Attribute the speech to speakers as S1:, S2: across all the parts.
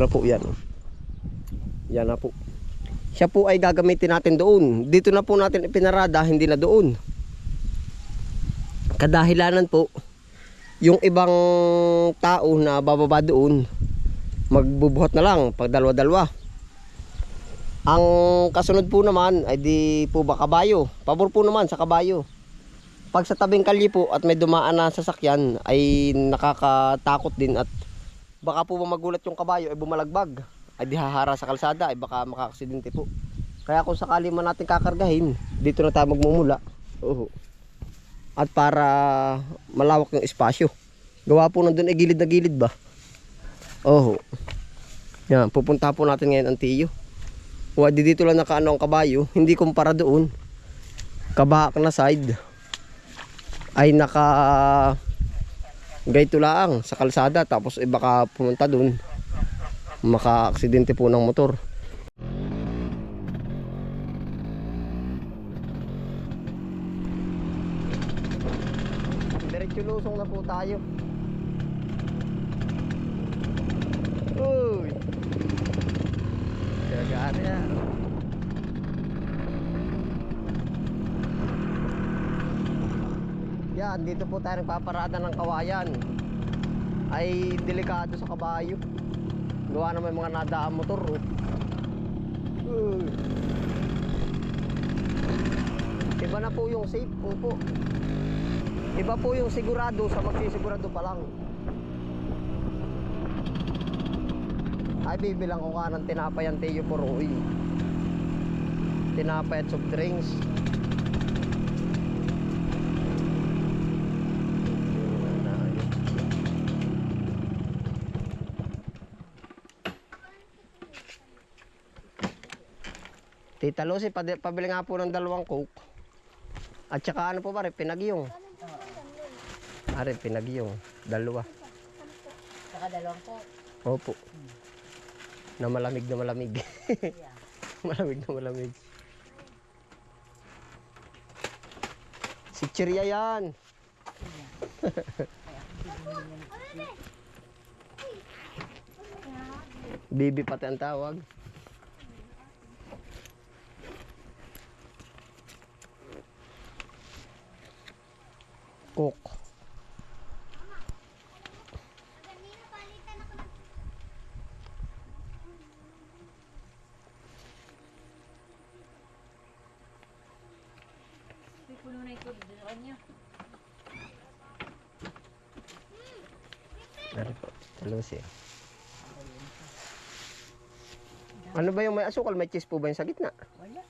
S1: Ano po yan? Yan na po. Siya po ay gagamitin natin doon. Dito na po natin ipinarada, hindi na doon. Kadahilanan po, yung ibang tao na bababa doon, magbubuhat na lang pag dalawa-dalawa. Ang kasunod po naman ay di po ba kabayo. Pabor po naman sa kabayo. Pag sa tabing kalye po at may dumaan na sasakyan ay nakakatakot din at baka po magulat yung kabayo ay bumalagbag, ay di hahara sa kalsada, ay baka makakaksidente po. Kaya kung sakali man natin kakargahin, dito na tayo magmumula. At para malawak yung espasyo. Gawa po nandun ay gilid na gilid ba? Yan, pupunta po natin ngayon ang tiyo. Dito lang nakaano ang kabayo, hindi kumpara doon. Kabahak na side ay naka gayto lang sa kalsada, tapos baka pumunta doon maka-aksidente po ng motor. Diretso lusong na po tayo. Uy, gagaan na. Yan, dito po tayo nagpaparada ng kawayan. Ay delikado sa kabayo. Gawa na may mga nadaang motor. Iba na po yung safe po. Iba po yung sigurado sa magsisigurado pa lang. Ay bibilang ko ka ng tinapay ang Teo Poroy. Tinapay at soft drinks. Tita Lucy, pabili nga po ng 2 Coke. At saka ano po ba rin, pinagyong. Pinagyong, 2.
S2: Saka 2 Coke.
S1: Opo. Na malamig na malamig. Malamig na malamig. Si Chiria yan. Bibi pati ang tawag. Coke.
S2: Puno na ito dito kanya.
S1: Dari po, Lucy. Ano ba yung may asukal? May cheese po ba yung sa gitna?
S2: Wala.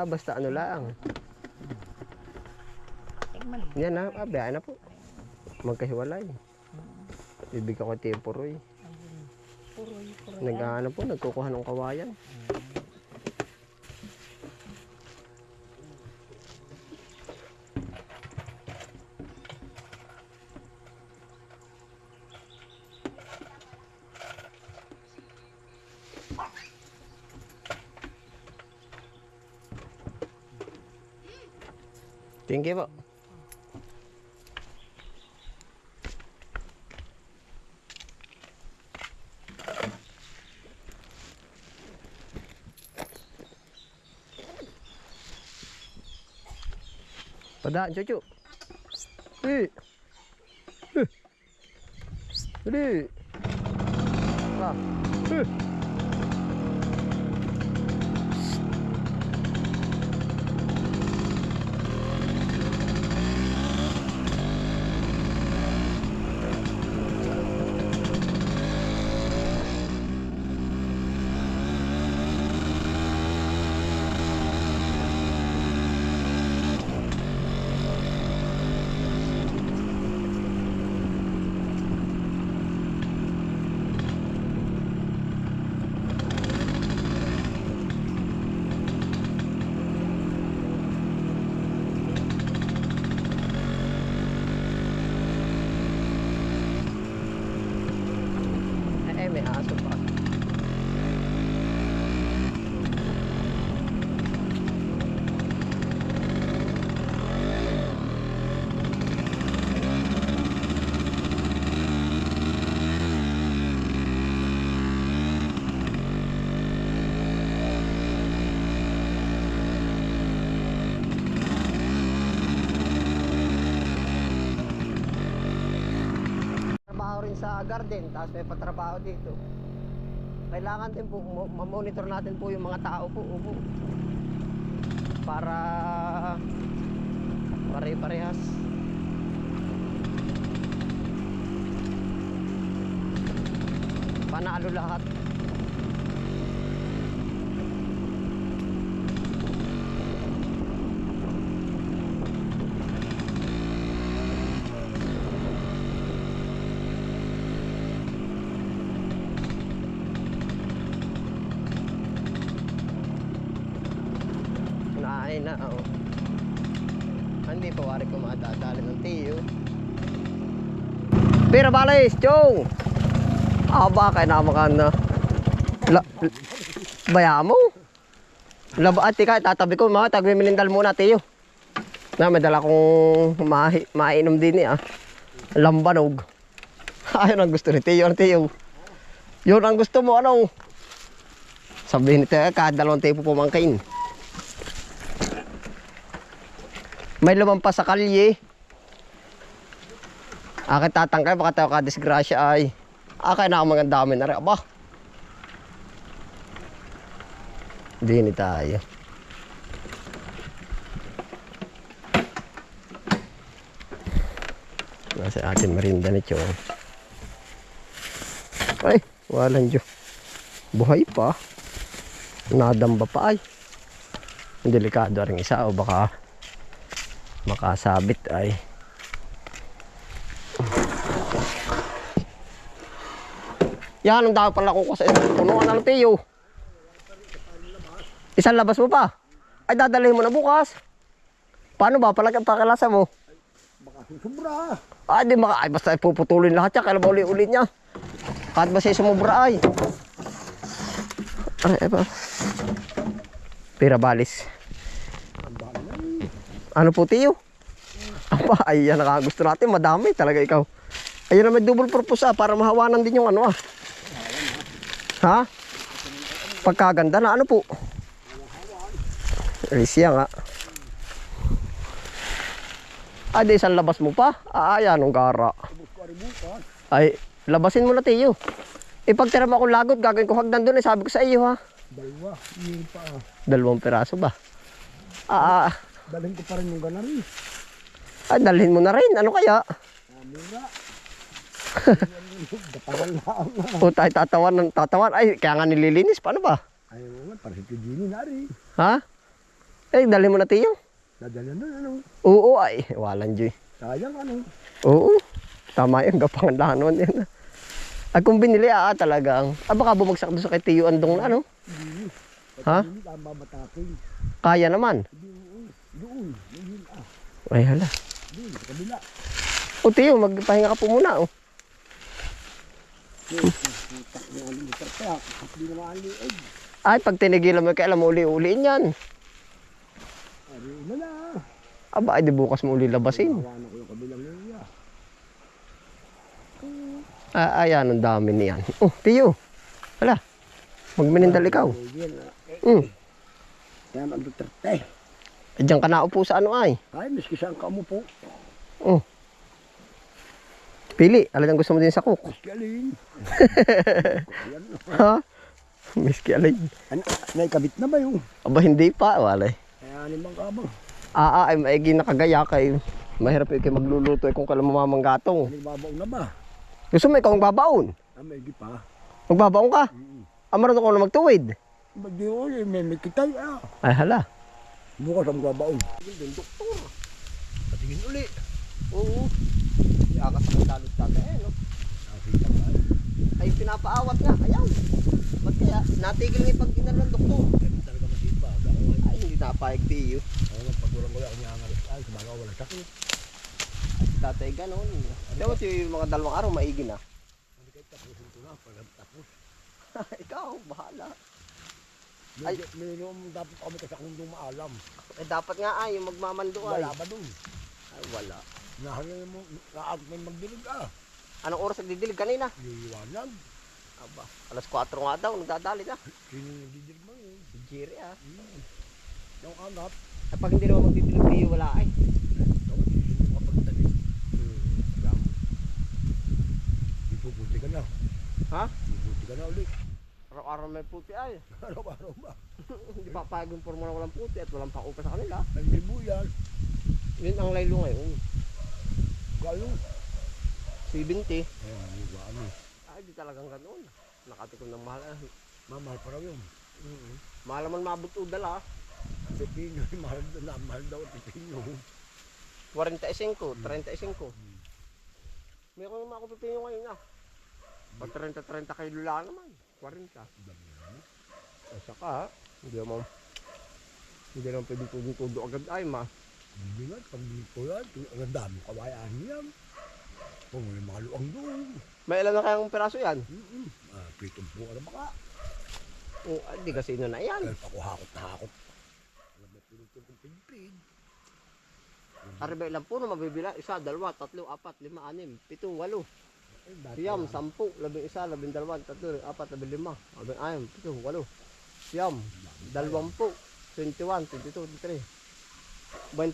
S1: Basta ano lang. Yan na, biyahe na po. Magkahiwalay. Bibigyan ko Teo Poroy. Nag-ano po, nagkukuha ng kawayan. Thank you po. Padaan, cucu. Dali. garden, tapos may patrabaho dito. Kailangan din po, mamonitor natin po yung mga tao po, upo. Para pare-parehas. Panalo lahat. Naay na, oh. Hindi pa wari ko madadali ng tiyo. Pira balis, chong! Aba, kaya namakan na. Baya mo? Ati ka, tatabi ko, mga tagmimilindal muna, tiyo. Na, may dala kong mainom din eh, ah. Lambanog. Ayun ang gusto ni tiyo, tiyo. Yun ang gusto mo, ano? Sabihin nito, kada 2 tipo pumangkain. May lumampas sa kalye. Akin tatangkay, baka tayo ka-disgrasya ay. Akin na mga dami na rin. Aba. Dini tayo. Nasa atin merinda ni Chong. Ay, walang Diyo. Buhay pa. Nadamba pa ay. Delikado rin isa o baka makasabit ay. Yan ang dami pala ko sa punuan ng tiyo. Isang labas mo pa. Ay dadalhin mo na bukas. Paano ba pala pakilasa mo?
S3: Baka sumubra.
S1: Ay di maka ay basta puputulin lahat yan kaya uli-uli niya. Kahit ba siya sumubra ay. Ay pa. Pira balis. Ano po tiyo? Aba, ay yan nakagusto natin. Madami talaga ikaw. Ayun na may double purpose para mahawanan din yung ano ah. Ha? Pagkaganda na ano po? Ay siya nga. Ay di isang labas mo pa? Ayan ang gara. Ay labasin mo na tiyo. Ipagtiram ako lagot gagawin ko hagdan doon sabi ko sa iyo ha.
S3: Dalawa, yun pa.
S1: 2 piraso ba?
S3: Dalhin ko pa rin yung ganari.
S1: Ay, dalhin mo na rin. Ano kaya?
S3: Mura. Daparan lang.
S1: O tayo tatawan. Ay, kaya nga nililinis. Paano ba?
S3: Ayaw nga, para si Tijini na rin.
S1: Ha? Eh, dalhin mo na tiyo.
S3: Dadala na, ano.
S1: Oo, ay. Walang Diyo.
S3: Sayang, ano.
S1: Oo. Tama yung gapangandahanon yan. Ay, kung binili, talagang. Baka bumagsak doon sa kay Tiyo Andong na, ano?
S3: Hindi.
S1: Ha?
S3: Hindi tama batakin.
S1: Kaya naman.
S3: Doon. Yun,
S1: Ay, hala.
S3: doon, sa kabila.
S1: O, Tiyo, magpahinga ka po muna, oh.
S3: Putak mo ang liter pa. Hindi na maaliig.
S1: Ay, pag tinigilan mo, kailan mo uli-uliin yan.
S3: Ari na na.
S1: Aba, ay, di bukas mo uli labasin.
S3: Tawanan ko yung kabilang niya.
S1: Ayan, ang dami niyan. Oh, Tiyo. Hala. Magminindal ikaw.
S3: Kaya mag-Duterte.
S1: Diyan ka naupo sa ano ay.
S3: Ay, miski saan ka umupo.
S1: Oh. Pili, alam gusto mo din sa cook.
S3: Miski alin. Yan.
S1: Ha? Miski alay.
S3: Ano, naikabit na ba yung?
S1: Aba hindi pa, walay.
S3: Kaya nimang kabang.
S1: Ay maigi nakagaya kay. Mahirap kayo magluluto kung kailan mamamang gatong.
S3: Nagbabaw na ba?
S1: Gusto mo ikaw ang babaon?
S3: May di pa.
S1: Magbabaon ka? Marunong ko na magtuwid.
S3: Bagdi ko, may kitay
S1: Ay hala.
S3: Bukas ang babaw. Yung doktor. Patingin uli.
S1: Oo. Iakas ang dalot dati no? Ay pinapaawat nga, ayaw. Ba't kaya? Natigil nga pag inan ng doktor.
S3: Talaga masipa.
S1: Ay hindi napayag tiyo.
S3: Pag walang wala kanya ang alas. Ay, sumaga wala sakit.
S1: Ay si tatay ganon. Dapat yung mga 2 araw maigi na.
S3: Hindi kayo tapusin ko na. Pag tapos.
S1: Ikaw, bahala.
S3: Mayroon dapat kami kasi kung maalam.
S1: Eh dapat nga ay yung magmamando ay.
S3: Wala ba dun?
S1: Ay wala.
S3: Nahangin mo, naag may magdilig
S1: Anong oras nagdidilig kanina?
S3: Liwanag.
S1: Aba, alas 4 nga daw, nagdadali na.
S3: Sino yung nagdidilig mo yun?
S1: Si Jerry ah.
S3: Yung anak.
S1: Eh, pag hindi naman magdidilig tayo, wala ay.
S3: Dapat hindi mo kapagtalig. Puputi ka na.
S1: Ha?
S3: Puputi ka na ulit.
S1: Araw-araw may puti ay.
S3: Araw-araw ba?
S1: Hindi papayag yung formula walang puti at walang pakupa sa kanila.
S3: Ang libo yan.
S1: Yun ang laylo ngayon.
S3: Galo.
S1: 70.
S3: Ano ba ano?
S1: Ay, di talagang ganoon. Nakatikom ng mahal.
S3: Mamahal pa raw yun.
S1: Mahal naman mabot udal ah.
S3: Pepino, mahal daw pepino.
S1: 45, 35. Meron naman ako pipino ngayon ah. Pag 30 kilo lang naman. 40. Ay saka, hindi naman pwede tudo agad ay ma.
S3: Hindi nga, pag dito yan, ang dami kawayan yan. Kung may mga luang doon.
S1: May ilan na kayang piraso yan?
S3: Pitong buka na baka.
S1: Oh, ay, di kasi na yan.
S3: Dahil ako hakot na hakot. Alam mo, pinutol kong pinpin.
S1: Arriba ilang puno mabibila? 1, 2, 3, 4, 5, 6, 7, 8. Siyam, 10, 11, 12, 13, 14, 15, 16, 17, 18. Siyam, 20, 21, 22, 23,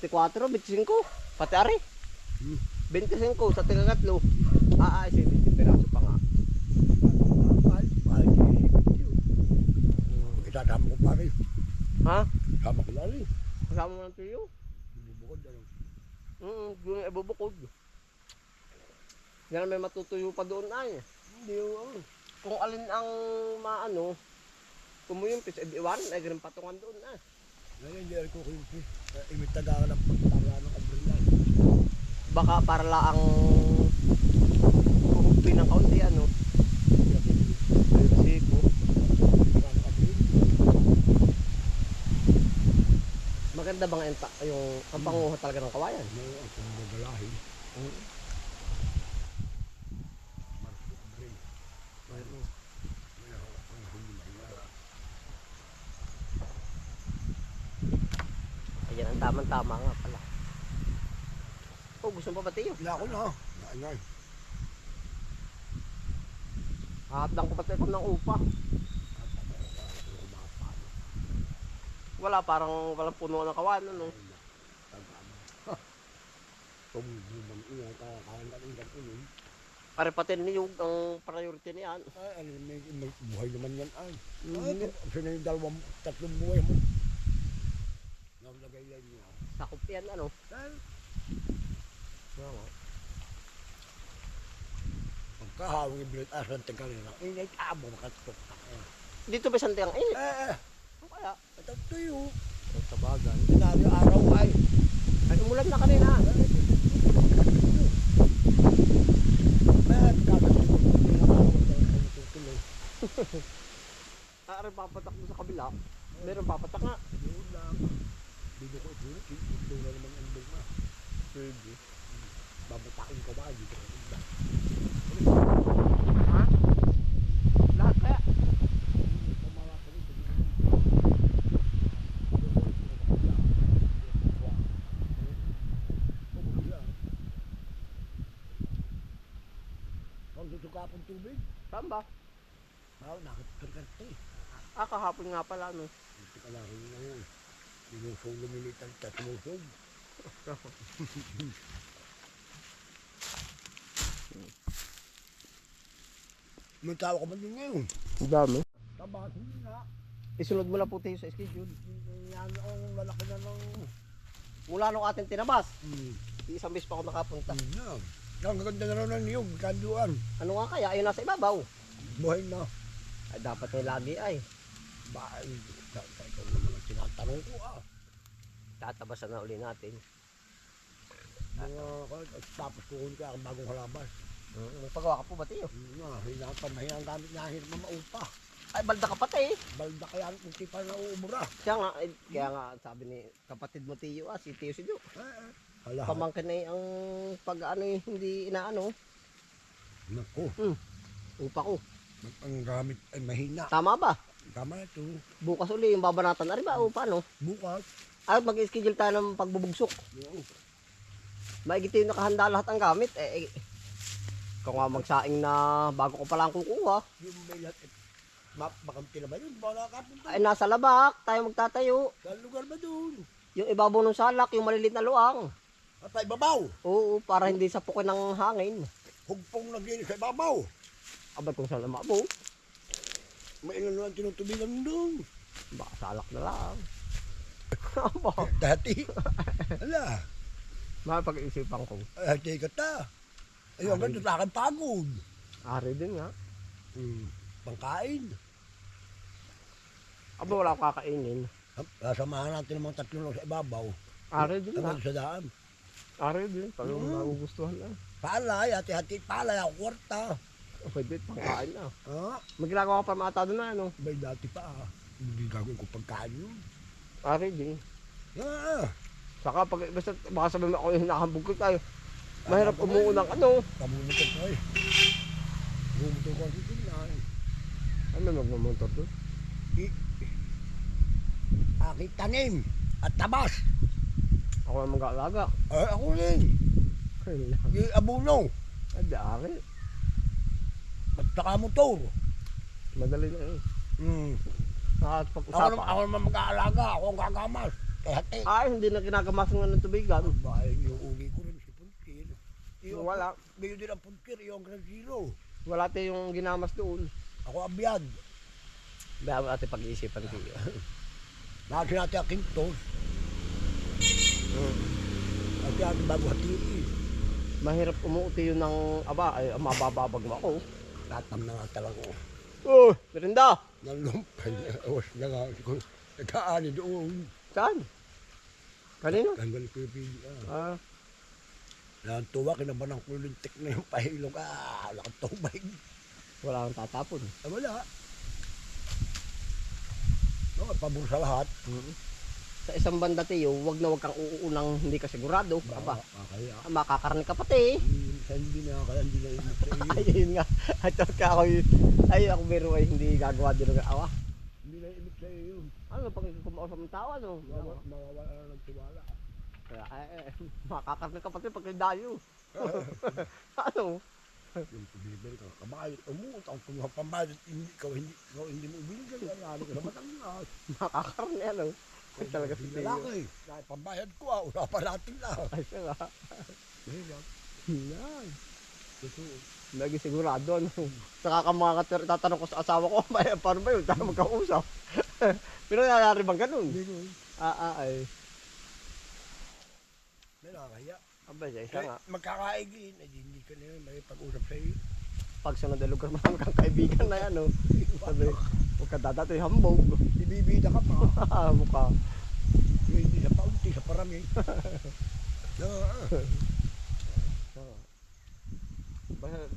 S1: 24, 25. Pati ari. 25 sa tigagatlo. Ay, 70 piraso pa nga.
S3: Mahal itatama ko pa rin.
S1: Ha?
S3: Tama ko na rin.
S1: Kasama mo ng tuyo?
S3: Bubukod na lang.
S1: Doon ay ibubukod. Yan may matutuyo pa doon ay. Hindi yung kung alin ang maano, kung mo yung pis, iwan, ay ganun patungan doon ah.
S3: Ngayon, hindi ako kumpi. Imitaga ka ng pagtara ng kabrilan.
S1: Baka para lang kukumpi ng kaunti ano. Siko. Maganda bang yung ang panguha talaga ng kawayan?
S3: May ang pumagalahin.
S1: Ayan ang tamang-tama nga pala. Oh, gusto mo pa ba tiyo?
S3: Wala ko na. Naanay.
S1: Hahatdang ko pati ako ng upa. Wala, parang walang puno ng kawan, ano?
S3: Tumubang iya, kakakaan ka rin ganun.
S1: Pare pati niyog ang priority niyan.
S3: Ay, may buhay naman yan ay. Ay, sino yung tatlong buhay mo? Naglagay yan niya.
S1: Sakop yan, ano?
S3: Ay,
S1: Oo.
S3: pagkahawang ibilit asan tingkal na. Inay tabo makatok.
S1: Dito ba siyang tiyang init? Ano kaya?
S3: Ito tuyo.
S1: Ang tabagan.
S3: Pinari araw ay.
S1: Ay, umulan na kanina.
S3: Bakit kakasin ko? Pinakawag
S1: Ari papatak mo sa kabila. Meron papatak nga.
S3: Yun lang. Dito ko ito. Ito na naman ang dog na.
S1: Pwede.
S3: Babatakin ka ba? Dito ko ito.
S1: Ha? Lahat kaya?
S3: Ang susukapong tubig.
S1: Saan ba?
S3: Nakapagkarte.
S1: Kahapon nga pala, no?
S3: Hindi ka lang rin ngayon. Sinusong lumilitan at sumusog. May tao ka man din ngayon.
S1: Ang dami.
S3: Tabas, hindi na.
S1: Isunod mo lang po tayo sa schedule.
S3: Yan ang lalaki na ng...
S1: Mula nung ating tinabas. Isang beses pa ako nakapunta.
S3: Hindi na. Ang gaganda na raw ng niyog, kanduan.
S1: Ano nga kaya? Ayun nasa ibabaw.
S3: Buhay na.
S1: Ay, dapat may lagi ay.
S3: Bahay. Ikaw naman ang tinatanong ko ah.
S1: Tatabasan na uli natin.
S3: Tapos kukunin ka ang bagong halabas.
S1: Pagawa ka po ba tayo?
S3: Hinapan, mahirang gamit na hirap na maupa.
S1: Ay, balda ka pati eh.
S3: Balda kaya hindi pa na uumura.
S1: Kaya nga sabi ni kapatid mo Tiyo si Tiyo si Jo.
S3: Hala.
S1: Pamangkin na ang pag ano hindi inaano.
S3: Naku.
S1: Upa ko.
S3: Ang gamit ay mahina.
S1: Tama ba?
S3: Tama ito.
S1: Bukas uli yung babanatan na rin ba? Upa no?
S3: Bukas.
S1: Ay, mag-schedule tayo ng pagbubugsok. Maigit yung nakahanda lahat ang gamit. Kung nga magsaing na bago ko palang kukuha.
S3: Yung may lahat. Bakamti na ba yun? Bala ka punta.
S1: Ay, nasa labak. Tayo magtatayo.
S3: Saan lugar ba doon?
S1: Yung ibabaw ng salak, yung malilit na luang.
S3: At ay babaw.
S1: Oo, para hindi sapukin ng hangin.
S3: Hugpong naglinis sa ibabaw.
S1: Abad kung saan lamabo.
S3: May ilan naman tinutubigan doon.
S1: Baka salak na lang. Aba,
S3: Dati. Ala.
S1: mapag-isipan ko.
S3: Dati ka ta. Ayun, ganito sa akin pagod.
S1: Ari din nga.
S3: Pangkain.
S1: Aba, wala akong kakainin.
S3: Samahan natin ng mga tatlo lang sa ibabaw.
S1: Ari din nga.
S3: Sa daan.
S1: Ari din. Pag magugustuhan na.
S3: Palay, hati-hati palay, ako kwarta.
S1: Pwede, pangkain na.
S3: Ha?
S1: May ginagawa ka pa mata doon na, ano?
S3: May dati pa. Hindi gagawin ko pagkain yun.
S1: Ari din.
S3: Ah,
S1: Saka pag, basta baka sabihin mo ako yung nakambog ko tayo. Mahirap umuunang ano.
S3: Pamumutok ko eh. Pamumutok ko dito na eh.
S1: Ano magmamotor doon?
S3: Aking tanim at tabas.
S1: Ako ang mag-aalaga.
S3: Ako rin. Yung abuno.
S1: Hindi, ari.
S3: At saka motor.
S1: Madali na eh. At
S3: Ako
S1: pag-usapan.
S3: naman mag-aalaga. Ako ang gagamas. Kaya hati.
S1: Ay, hindi na kinakamasan ng tubigan.
S3: Bahay yung uli ko rin si Puntir.
S1: Wala.
S3: Mayo din ang Puntir. Yung Grand Zero.
S1: Wala tayong ginamas doon.
S3: Ako abiyad.
S1: Dahil ate pag-iisipan ko yun.
S3: Nakasin natin ang Quintos. At yan bago hatiin.
S1: Mahirap umuuti yun ng aba. Ay, mabababag mo ako.
S3: Tatam na nga talaga ko.
S1: Oh, merinda!
S3: Nalumpay niya. Awas na nga. Nagkaani doon.
S1: Saan? Kanino?
S3: Tanggal ko yung video.
S1: Ah,
S3: Nantuwa, kinabanang ko yung tik na yung pahilog. Lakad tubig.
S1: wala kang tatapon.
S3: Wala. No, pabor sa lahat.
S1: Sa isang banda tiyo, wag na wag kang uunang hindi ka sigurado. Aba,
S3: Kaya.
S1: makakarni ka pati.
S3: Sa hindi na, kaya hindi na yun sa iyo.
S1: Ayun nga. At ka ako ay ako biro ay hindi gagawa din ng awa.
S3: Hindi na ibig sa iyo yun.
S1: Ano pag kumausap ng tao ano?
S3: Mawawala na ng tiwala.
S1: Kaya makakarni ka pati pag dayo. Ano?
S3: Yung pabibili ka, kabayot, umuot, ang kumuha pambayot, hindi mo binigay, ano ka naman ang lahat.
S1: Makakarni ano? Ay talaga si Teo.
S3: Lalaki, dahil pambayad ko wala pa natin lang.
S1: Ay siya nga.
S3: Mahirap.
S1: Yan.
S3: Totoo.
S1: Lagi sigurado ano. Saka ka mga tatanong ko sa asawa ko, paano ba yun? Tayo magkausap. Pero nangyari bang ganun?
S3: Hindi ko.
S1: Ay.
S3: May nakakaya.
S1: Aba siya, isa nga.
S3: Magkakaigin, hindi ka na yun, may pag-usap sa iyo.
S1: Pag sunod na lugar marami kang kaibigan na yan, no? Sabi, huwag ka dadato yung hambog.
S3: Ibibida ka pa.
S1: Mukha.
S3: Hindi sa paunti, sa parami.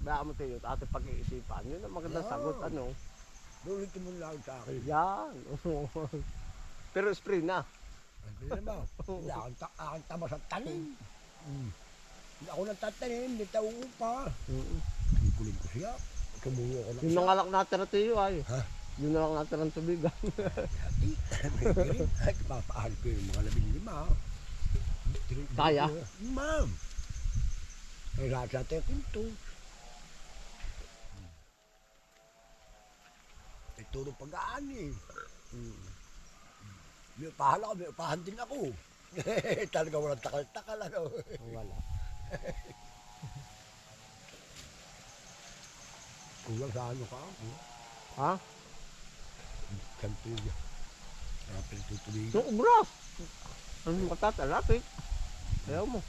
S1: Baka mo tayo, ate pag-iisipan. Yun ang magandang sagot, ano?
S3: Lulitin mo lang sa akin.
S1: Yan. Pero spray na.
S3: Hindi naman. Hindi akong tama sa tanim. Hindi ako nagtatanim, hindi tao pa. Kukulin ko siya. Tumuyo ko lang
S1: Yun ang alak natin na tayo, ay.
S3: Ha?
S1: Yun na lang natin ang tubigan.
S3: Hati. May green. Ay, papaan ko yung mga 15.
S1: Kaya?
S3: Ma'am. Ay, lahat sa atin pinto. Ay, turo pag-aani. May upahan ako, may upahan din ako. Talaga walang takal-takal ano.
S1: Wala.
S3: Kulang sa ano ka?
S1: Ha?
S3: Kanto yun. Kaya pinatutuloy.
S1: Yung ubras. Ano yung katatalapit? Ayaw mo.